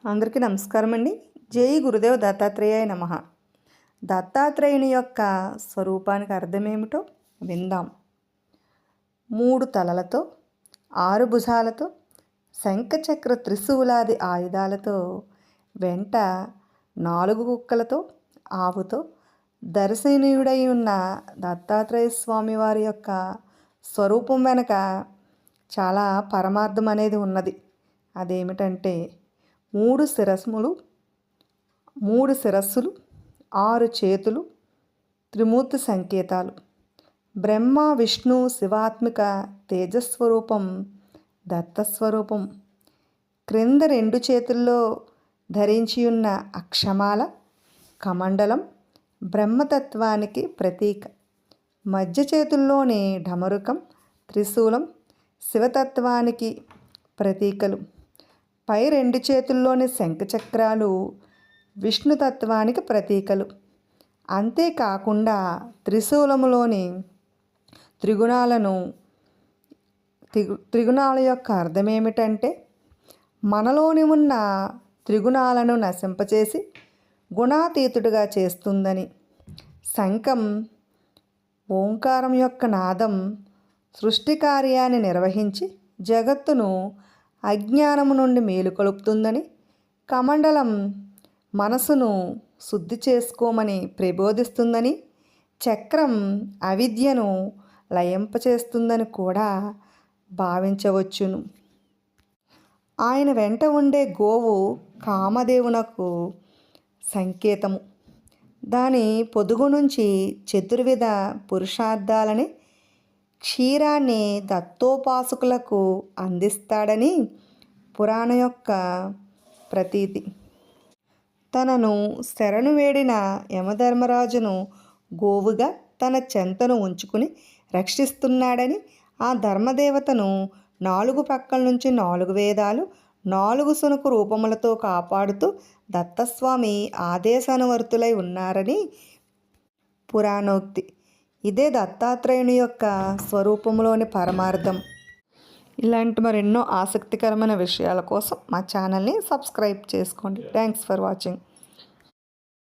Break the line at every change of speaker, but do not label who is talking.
అందరికీ నమస్కారం అండి. జై గురుదేవ్ దత్తాత్రేయాయ నమః. దత్తాత్రేయుని యొక్క స్వరూపానికి అర్థమేమిటో విందాం. 3 తలలతో, 6 భుజాలతో, శంఖచక్ర త్రిశూలాది ఆయుధాలతో, వెంట 4 కుక్కలతో, ఆవుతో దర్శనీయుడై ఉన్న దత్తాత్రేయ స్వామి వారి యొక్క స్వరూపం వెనక చాలా పరమార్థం అనేది ఉన్నది. అదేమిటంటే 3 శిరస్సులు, 6 చేతులు, త్రిమూర్తి సంకేతాలు. బ్రహ్మ విష్ణు శివాత్మిక తేజస్వరూపం దత్తస్వరూపం. క్రింద 2 చేతుల్లో ధరించి ఉన్న అక్షమాల కమండలం బ్రహ్మతత్వానికి ప్రతీక. మధ్య చేతుల్లోని ఢమరుకం త్రిశూలం శివతత్వానికి ప్రతీకలు. పై 2 చేతుల్లోని శంఖచక్రాలు విష్ణుతత్వానికి ప్రతీకలు. అంతేకాకుండా త్రిశూలములోని త్రిగుణాల యొక్క అర్థమేమిటంటే మనలోని ఉన్న త్రిగుణాలను నశింపచేసి గుణాతీతుడిగా చేస్తుందని. శంఖం ఓంకారం యొక్క నాదం సృష్టి కార్యాన్ని నిర్వహించి జగత్తును అజ్ఞానము నుండి మేలుకొలుపుతుందని. కమండలం మనసును శుద్ధి చేసుకోమని ప్రబోధిస్తుందని. చక్రం అవిద్యను లయింపచేస్తుందని కూడా భావించవచ్చును. ఆయన వెంట ఉండే గోవు కామదేవునకు సంకేతము. దాని పొదుగు నుంచి చతుర్విధ పురుషార్థాలని క్షీరాన్ని దత్తోపాసకులకు అందిస్తాడని పురాణ యొక్క ప్రతీతి. తనను శరణు వేడిన యమధర్మరాజును గోవుగా తన చెంతను ఉంచుకుని రక్షిస్తున్నాడని, ఆ ధర్మదేవతను 4 పక్కల నుంచి 4 వేదాలు 4 శునకు రూపములతో కాపాడుతూ దత్తస్వామి ఆదేశానువర్తులై ఉన్నారని పురాణోక్తి. ఇదే దత్తాత్రేయుని యొక్క స్వరూపంలోని పరమార్థం. ఇలాంటి మరెన్నో ఆసక్తికరమైన విషయాల కోసం మా ఛానల్ని సబ్స్క్రైబ్ చేసుకోండి. Thanks for watching.